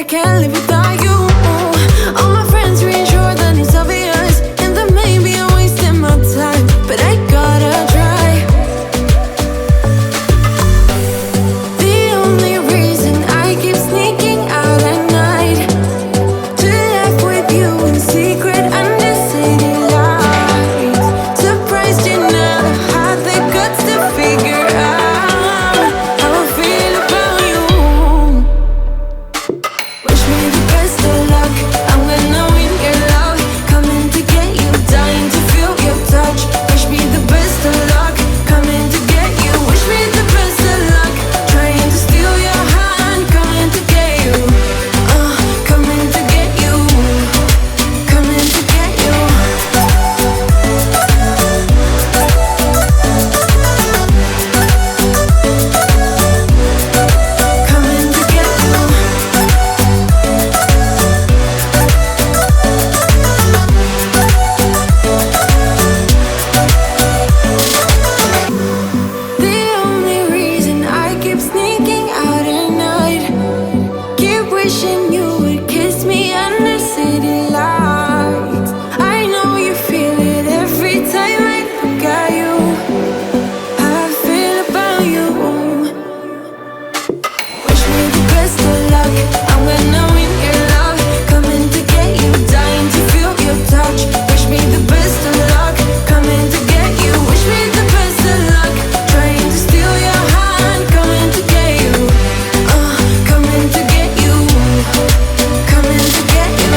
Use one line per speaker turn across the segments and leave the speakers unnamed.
can't live without you. All my friends reassure that it's obvious, and that maybe I'm wasting my time, but I gotta try. The only reason I keep sneaking out at night to laugh with you in secret under city lights. Surprised you never had the guts to figure out how I feel about you. Wish me the best of luck, I'm gonna win your love. Coming to get you, dying to feel your touch. Wish me the best of luck, coming to get you. Wish me the best of luck, trying to steal your hand. Coming to get you, coming to get you, coming to get you. Coming to get you. The only reason I keep sneaking out at night, keep wishing you would kiss me under city lights. I know you feel it every time I look at you. How I feel about you. Wish me the best of luck, I'm gonna win your love. Coming to get you, dying to feel your touch. Wish me the best of luck, coming to get you. Wish me the best of luck, trying to steal your hand. Coming to get you, coming to get you, coming to get you.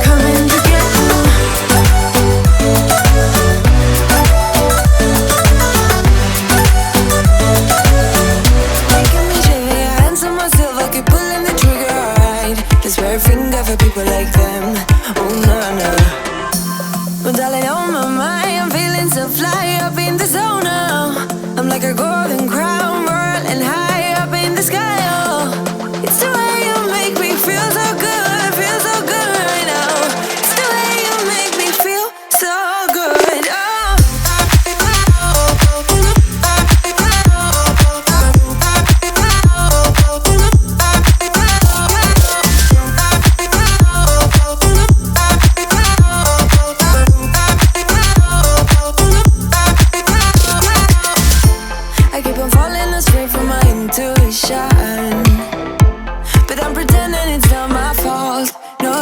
Coming to get you. Making me shake your hands on myself, I keep pulling the trigger, right? This very finger for people like them. Oh, no. Well, darling, on my mind, I'm feeling so fly up in the zone now. I'm like a golden crown, whirling high up in the sky, oh. It's the way you make me feel so good right now. It's the way you make me feel so good, oh. I keep on falling astray from my intuition, but I'm pretending it's not my fault. No.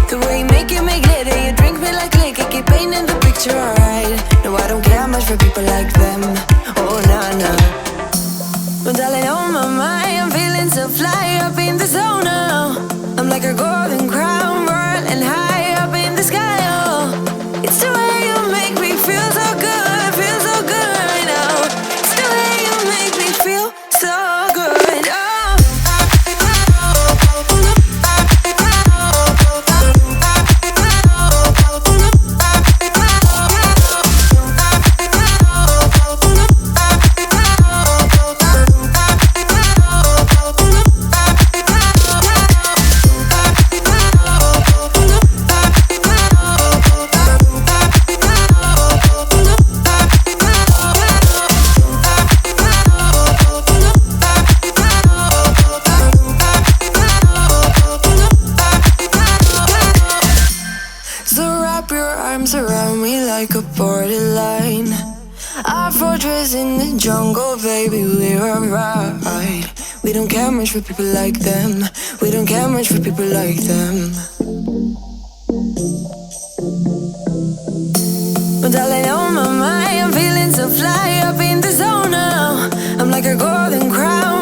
The way you make glitter, you drink me like liquor, keep painting the picture, alright. No, I don't care much for people like them. Oh, no. Well, darling, on my mind, I'm feeling so fly up in the zone now. I'm like a golden crown, whirling high up in the sky, oh. It's the way you make me feel so good right now. It's the way you make me feel so good, oh. So wrap your arms around me like a borderline. Our fortress in the jungle, baby, we're alright. We don't care much for people like them. We don't care much for people like them. But darling, on my mind, I'm feeling so fly up in the zone now. I'm like a golden crown,